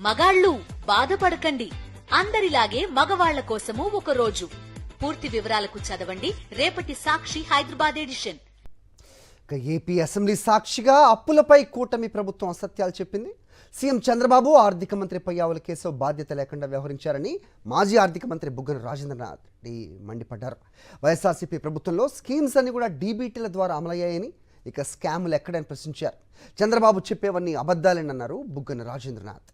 మగాళ్ళు బాధపడకండి, అందరిలాగే మగవాళ్ల కోసము ఒక రోజు. పూర్తి వివరాలకు చదవండి రేపటి Sakshi Hyderabad edition. AP assembly సాక్షిగా అప్పులపై కూటమి ప్రభుత్వం అసత్యాలు చెప్పింది. సీఎం చంద్రబాబు ఆర్థిక మంత్రి పయ్యావుల కేశవ్ బాధ్యత లేకుండా వ్యవహరించారని మాజీ ఆర్థిక మంత్రి బుగ్గన రాజేంద్రనాథ్ రెడ్డి మండిపడ్డారు. వైఎస్ఆర్సీపీ ప్రభుత్వంలో స్కీమ్స్ అన్ని కూడా డీబీటీల ద్వారా అమలయ్యాయని, ఇక స్కాములు ఎక్కడని ప్రశ్నించారు. చంద్రబాబు చెప్పేవన్నీ అబద్ధాలేనన్నారు అన్నారు బుగ్గన రాజేంద్రనాథ్.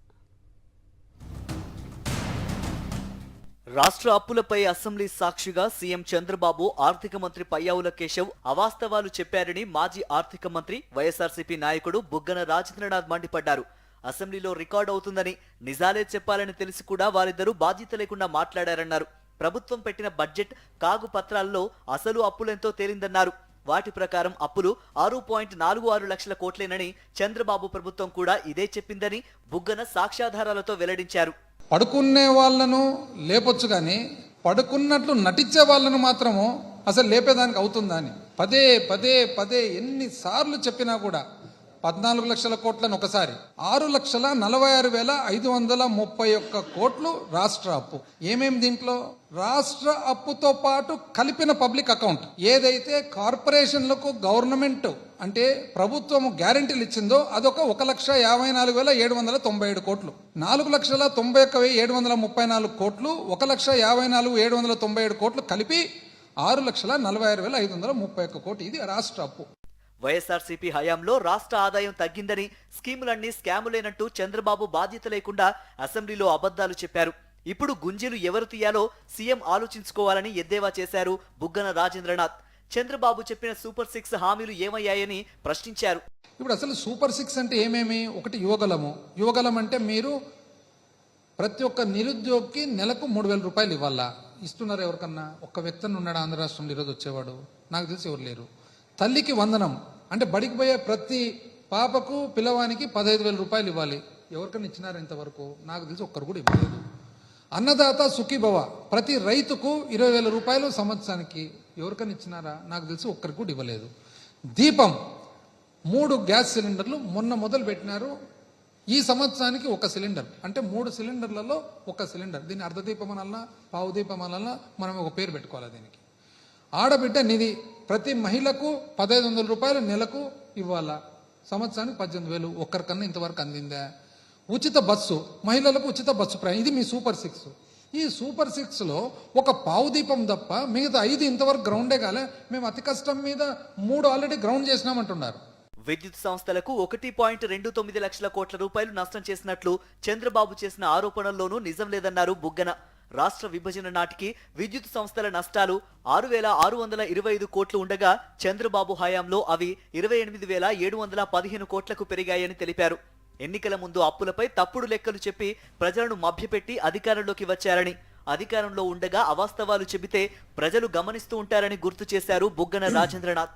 రాష్ట్ర అప్పులపై అసెంబ్లీ సాక్షిగా సీఎం చంద్రబాబు ఆర్థిక మంత్రి పయ్యావుల కేశవ్ అవాస్తవాలు చెప్పారని మాజీ ఆర్థిక మంత్రి వైఎస్ఆర్సీపీ నాయకుడు బుగ్గన రాజేంద్రనాథ్ మండిపడ్డారు. అసెంబ్లీలో రికార్డు అవుతుందని, నిజాలే చెప్పాలని తెలిసి కూడా వారిద్దరూ బాధ్యత లేకుండా మాట్లాడారన్నారు. ప్రభుత్వం పెట్టిన బడ్జెట్ కాగు పత్రాల్లో అసలు అప్పులెంతో తేలిందన్నారు. వాటి ప్రకారం అప్పులు 6.46 లక్షల కోట్లేనని, చంద్రబాబు ప్రభుత్వం కూడా ఇదే చెప్పిందని బుగ్గన సాక్ష్యాధారాలతో వెల్లడించారు. పడుకునే వాళ్ళను లేపొచ్చు కానీ పడుకున్నట్లు నటించే వాళ్ళను మాత్రము అసలు లేపేదానికి అవుతుందా అని పదే పదే పదే ఎన్నిసార్లు చెప్పినా కూడా 14 లక్షల కోట్లను ఒకసారి 6,46,531 కోట్లు రాష్ట్ర అప్పు. ఏమేమి దీంట్లో రాష్ట్ర అప్పుతో పాటు కలిపిన పబ్లిక్ అకౌంట్ ఏదైతే కార్పొరేషన్లకు గవర్నమెంట్ అంటే ప్రభుత్వము గ్యారెంటీలు ఇచ్చిందో అదొక 1,54,797 కోట్లు. 4,91,734 కోట్లు, 1,54,797 కోట్లు కలిపి 6,46,531 కోట్లు. ఇది రాష్ట్ర అప్పు. వైఎస్ఆర్సీపీ హయాంలో రాష్ట్ర ఆదాయం తగ్గిందని, స్కీములన్నీ స్కాములేనంటూ చంద్రబాబు బాధ్యత లేకుండా అసెంబ్లీలో అబద్ధాలు చెప్పారు. ఇప్పుడు గుంజీలు ఎవరు తీయాలో సీఎం ఆలోచించుకోవాలని ఎద్దేవా చేశారు బుగ్గన రాజేంద్రనాథ్. చంద్రబాబు చెప్పిన సూపర్ 6 హామీలు ఏమయ్యాయని ప్రశ్నించారు. ఇప్పుడు అసలు సూపర్ 6 అంటే ఏమేమి? ఒకటి యువగలము. యువగలం అంటే మీరు ప్రతి ఒక్క నిరుద్యోగికి నెలకు 3,000 రూపాయలు ఇవ్వాలా. ఇస్తున్నారు ఎవరికన్నా? ఒక్క వ్యక్తిని ఉన్నాడు ఆంధ్ర రాష్ట్రంలో ఈరోజు వచ్చేవాడు? నాకు తెలిసి ఎవరు లేరు. తల్లికి వందనం అంటే బడికి పోయే ప్రతి పాపకు పిల్లవానికి 15,000 రూపాయలు ఇవ్వాలి. ఎవరికైనా ఇచ్చినారు ఇంతవరకు? నాకు తెలిసి ఒక్కరు కూడా ఇవ్వలేదు. అన్నదాత సుఖీభవ ప్రతి రైతుకు 20,000 రూపాయలు సంవత్సరానికి. ఎవరికైనా ఇచ్చినారా? నాకు తెలిసి ఒక్కరికి కూడా ఇవ్వలేదు. దీపం 3 గ్యాస్ సిలిండర్లు మొన్న మొదలు పెట్టినారు. ఈ సంవత్సరానికి 1 సిలిండర్ అంటే 3 సిలిండర్లలో 1 సిలిండర్. దీన్ని అర్ధదీపం అనాలన్నా, పావు దీపం అనాలన్నా మనం ఒక పేరు పెట్టుకోవాలి దీనికి. ఆడబిడ్డ నిధి ప్రతి మహిళకు 1,500 రూపాయలు నెలకు ఇవ్వాలా. సంవత్సరానికి 18,000. ఒక్కరికన్నా ఇంతవరకు అందిందా? ఉచిత బస్సు, మహిళలకు ఉచిత బస్సు ప్రయాణం. ఇది మీ సూపర్ 6. ఈ సూపర్ 6లో ఒక పావు దీపం తప్ప మిగతా 5 ఇంతవరకు గ్రౌండే కాలే. మేము అతి కష్టం మీద 3 ఆల్రెడీ గ్రౌండ్ చేసినామంటున్నారు. విద్యుత్ సంస్థలకు 1.29 లక్షల కోట్ల రూపాయలు నష్టం చేసినట్లు చంద్రబాబు చేసిన ఆరోపణల్లోనూ నిజం లేదన్నారు బుగ్గన. రాష్ట్ర విభజన నాటికి విద్యుత్ సంస్థల నష్టాలు 6,625 కోట్లు ఉండగా, చంద్రబాబు హయాంలో అవి 28,715 కోట్లకు పెరిగాయని తెలిపారు. ఎన్నికల ముందు అప్పులపై తప్పుడు లెక్కలు చెప్పి ప్రజలను మభ్యపెట్టి అధికారంలోకి వచ్చారని, అధికారంలో ఉండగా అవాస్తవాలు చెబితే ప్రజలు గమనిస్తూ ఉంటారని గుర్తు చేశారు బుగ్గన రాజేంద్రనాథ్.